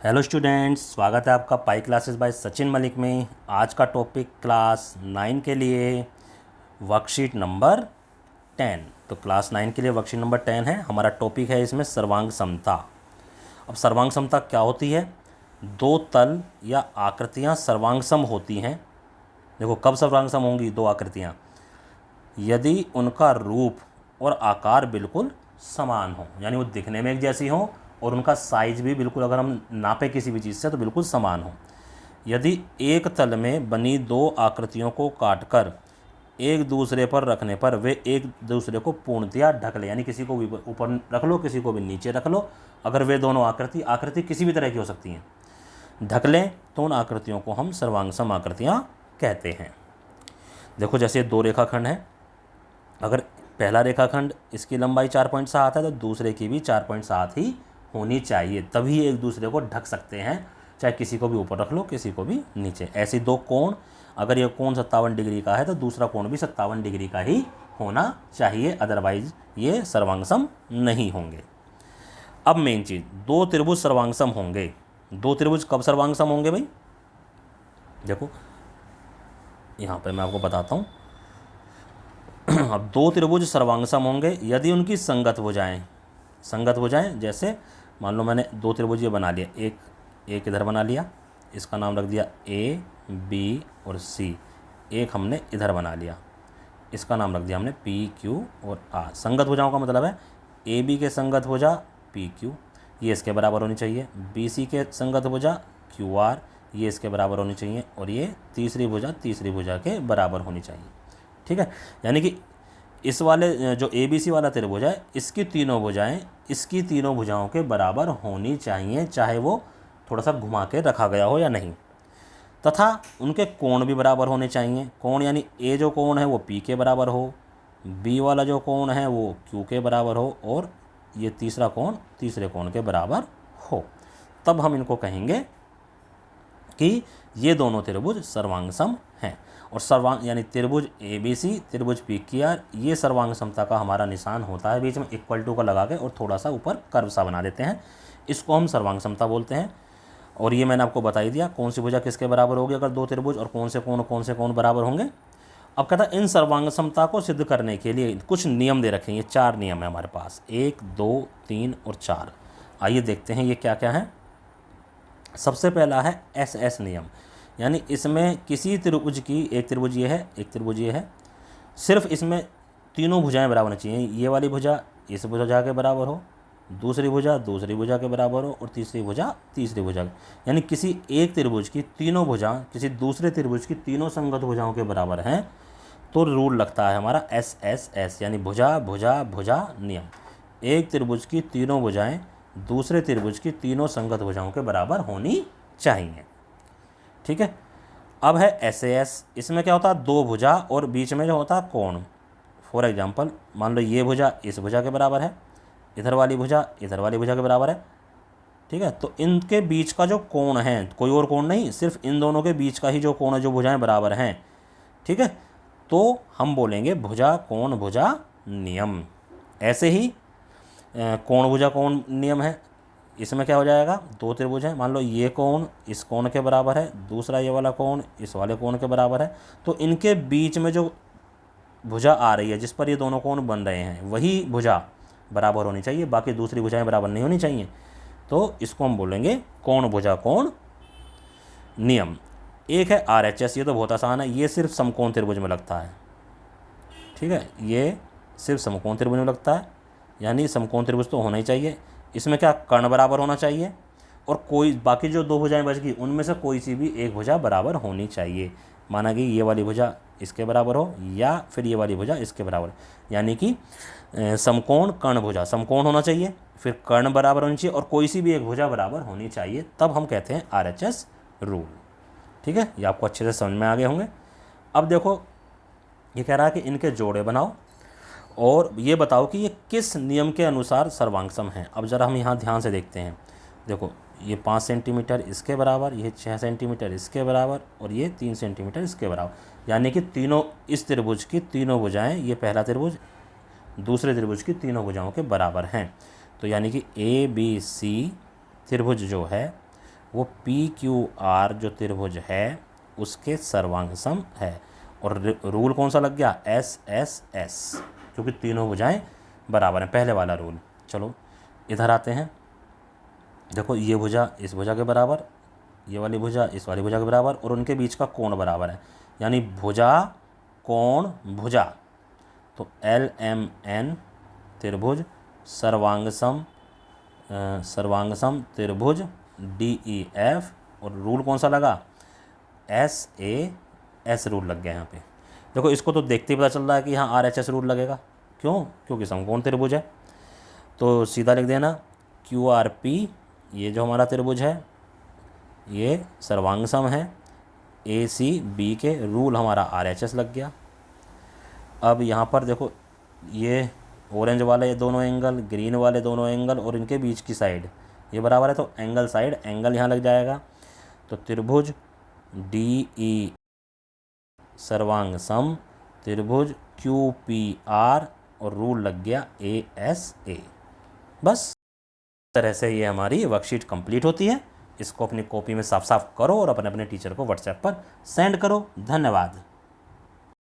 Hello students, स्वागत है आपका pi classes bye Sachin Malik में। आज का टॉपिक क्लास 9 के लिए वर्कशीट नंबर 10। तो क्लास 9 के लिए वर्कशीट नंबर 10 है। हमारा टॉपिक है इसमें सर्वांग समता। अब सर्वांग समता क्या होती है? दो तल या आकृतियाँ सर्वांग सम होती हैं। देखो कब सर्वांग सम होंगी दो आकृतियाँ? यदि उनका रूप और आकार बिल्कुल समान हो, यानी वो दिखने में एक जैसी हो और उनका साइज भी बिल्कुल, अगर हम नापे किसी भी चीज़ से तो बिल्कुल समान हो। यदि एक तल में बनी दो आकृतियों को काटकर एक दूसरे पर रखने पर वे एक दूसरे को पूर्णतया ढक ले, यानी किसी को भी ऊपर रख लो, किसी को भी नीचे रख लो, अगर वे दोनों आकृति किसी भी तरह की हो सकती हैं, ढक लें, तो उन आकृतियों को हम सर्वांगसम आकृतियाँ कहते हैं। देखो जैसे दो रेखाखंड हैं, अगर पहला रेखाखंड इसकी लंबाई 4.7 है तो दूसरे की भी 4.7 ही होनी चाहिए, तभी एक दूसरे को ढक सकते हैं, चाहे किसी को भी ऊपर रख लो, किसी को भी नीचे। ऐसे दो कोण, अगर ये कोण 57 डिग्री का है तो दूसरा कोण भी 57 डिग्री का ही होना चाहिए, अदरवाइज ये सर्वांगसम नहीं होंगे। अब मेन चीज़, दो त्रिभुज सर्वांगसम होंगे। दो त्रिभुज कब सर्वांगसम होंगे भाई? देखो यहाँ पे मैं आपको बताता हूँ। अब दो त्रिभुज सर्वांगसम होंगे यदि उनकी संगत भुजाएं, जैसे मान लो मैंने दो त्रिभुज ये बना लिया, एक इधर बना लिया, इसका नाम रख दिया ए बी और सी। एक हमने इधर बना लिया, इसका नाम रख दिया हमने पी क्यू और आर। संगत भुजाओं का मतलब है ए बी के संगत भुजा पी क्यू, ये इसके बराबर होनी चाहिए। बी सी के संगत भुजा क्यू आर, ये इसके बराबर होनी चाहिए। और ये तीसरी भुजा के बराबर होनी चाहिए। ठीक है, यानी कि इस वाले जो ए बी सी वाला त्रिभुज है, इसकी तीनों भुजाएं इसकी तीनों भुजाओं के बराबर होनी चाहिए, चाहे वो थोड़ा सा घुमा के रखा गया हो या नहीं। तथा उनके कोण भी बराबर होने चाहिए। कोण यानी ए जो कोण है वो पी के बराबर हो, बी वाला जो कोण है वो क्यू के बराबर हो, और ये तीसरा कोण तीसरे कोण के बराबर हो। तब हम इनको कहेंगे कि ये दोनों त्रिभुज सर्वांगसम हैं। और सर्वांग यानी त्रिभुज ए बी सी, त्रिभुज पी क्यू आर, ये सर्वांग समता का हमारा निशान होता है, बीच में इक्वल टू का लगा के और थोड़ा सा ऊपर कर्व सा बना देते हैं, इसको हम सर्वांग समता बोलते हैं। और ये मैंने आपको बता ही दिया कौन सी भुजा किसके बराबर होगी अगर दो त्रिभुज, और कौन से कोण बराबर होंगे। अब कहता है इन सर्वांग समता को सिद्ध करने के लिए कुछ नियम दे रखे हैं। ये 4 नियम है हमारे पास, 1 2 3 और 4। आइए देखते हैं ये क्या क्या है। सबसे पहला है एस नियम, यानी इसमें किसी त्रिभुज की, एक त्रिभुज ये है, एक त्रिभुज ये है, सिर्फ इसमें तीनों भुजाएं बराबर होनी चाहिए। ये वाली भुजा इस भुजा के बराबर हो, दूसरी भुजा के बराबर हो, और तीसरी भुजा यानी किसी एक त्रिभुज की तीनों भुजा किसी दूसरे त्रिभुज की तीनों संगत भुजाओं के बराबर हैं, तो रूल लगता है हमारा एस, यानी भुजा भुजा भुजा नियम। एक त्रिभुज की तीनों भुजाएं दूसरे त्रिभुज की तीनों संगत भुजाओं के बराबर होनी चाहिए। ठीक है, अब है एस, इसमें क्या होता है, दो भुजा और बीच में जो होता है कोण। फॉर एग्जांपल मान लो ये भुजा इस भुजा के बराबर है, इधर वाली भुजा के बराबर है। ठीक है, तो इनके बीच का जो कोण है, कोई और कोण नहीं, सिर्फ इन दोनों के बीच का ही जो कोण है, जो भुजाएं बराबर हैं, ठीक है, तो हम बोलेंगे भुजा कोण भुजा नियम। ऐसे ही कोण भुजा कोण नियम है, इसमें क्या हो जाएगा, दो त्रिभुज हैं, मान लो ये कोण इस कोण के बराबर है, दूसरा ये वाला कोण इस वाले कोण के बराबर है, तो इनके बीच में जो भुजा आ रही है जिस पर ये दोनों कोण बन रहे हैं वही भुजा बराबर होनी चाहिए, बाकी दूसरी भुजाएं बराबर नहीं होनी चाहिए। तो इसको हम बोलेंगे कोण भुजा कोण नियम। एक है RHS, ये तो बहुत आसान है, ये सिर्फ समकोण त्रिभुज में लगता है। ठीक है, ये सिर्फ समकोण त्रिभुज में लगता है, यानी समकोण त्रिभुज तो होना ही चाहिए। इसमें क्या, कर्ण बराबर होना चाहिए, और कोई बाकी जो दो भुजाएं बच गई उनमें से कोई सी भी एक भुजा बराबर होनी चाहिए। माना कि ये वाली भुजा इसके बराबर हो या फिर ये वाली भुजा इसके बराबर, यानी कि समकोण कर्ण भुजा, समकोण होना चाहिए, फिर कर्ण बराबर होनी चाहिए, और कोई सी भी एक भुजा बराबर होनी चाहिए, तब हम कहते हैं RHS रूल। ठीक है, ये आपको अच्छे से समझ में आ गए होंगे। अब देखो ये कह रहा है कि इनके जोड़े बनाओ और ये बताओ कि ये किस नियम के अनुसार सर्वांगसम हैं। अब ज़रा हम यहाँ ध्यान से देखते हैं। देखो ये 5 सेंटीमीटर इसके बराबर, ये 6 सेंटीमीटर इसके बराबर, और ये 3 सेंटीमीटर इसके बराबर, यानी कि तीनों इस त्रिभुज की तीनों भुजाएं, ये पहला त्रिभुज दूसरे त्रिभुज की तीनों भुजाओं के बराबर हैं। तो यानी कि ABC त्रिभुज जो है वो पी क्यू आर जो त्रिभुज है उसके सर्वांग सम है। और रूल कौन सा लग गया, एस एस एस, क्योंकि तीनों भुजाएं बराबर हैं, पहले वाला रूल। चलो इधर आते हैं। देखो ये भुजा इस भुजा के बराबर, ये वाली भुजा इस वाली भुजा के बराबर, और उनके बीच का कोण बराबर है, यानी भुजा कोण भुजा। तो एल एम एन त्रिभुज सर्वांगसम त्रिभुज डी ई एफ, और रूल कौन सा लगा, एस ए एस रूल लग गया यहाँ पे। देखो इसको तो देखते ही पता चल रहा है कि यहाँ आर एच एस रूल लगेगा, क्यों, क्योंकि समकोण त्रिभुज है। तो सीधा लिख देना क्यू आर पी, ये जो हमारा त्रिभुज है ये सर्वांगसम है, ए सी बी के, रूल हमारा आर एच एस लग गया। अब यहाँ पर देखो ये ऑरेंज वाले दोनों एंगल, ग्रीन वाले दोनों एंगल और इनके बीच की साइड ये बराबर है, तो एंगल साइड एंगल यहाँ लग जाएगा। तो त्रिभुज डी ई सर्वांगसम त्रिभुज क्यू पी आर, और रूल लग गया ए एस ए। बस इस तरह से ये हमारी वर्कशीट कंप्लीट होती है। इसको अपनी कॉपी में साफ साफ करो और अपने अपने टीचर को व्हाट्सएप पर सेंड करो। धन्यवाद।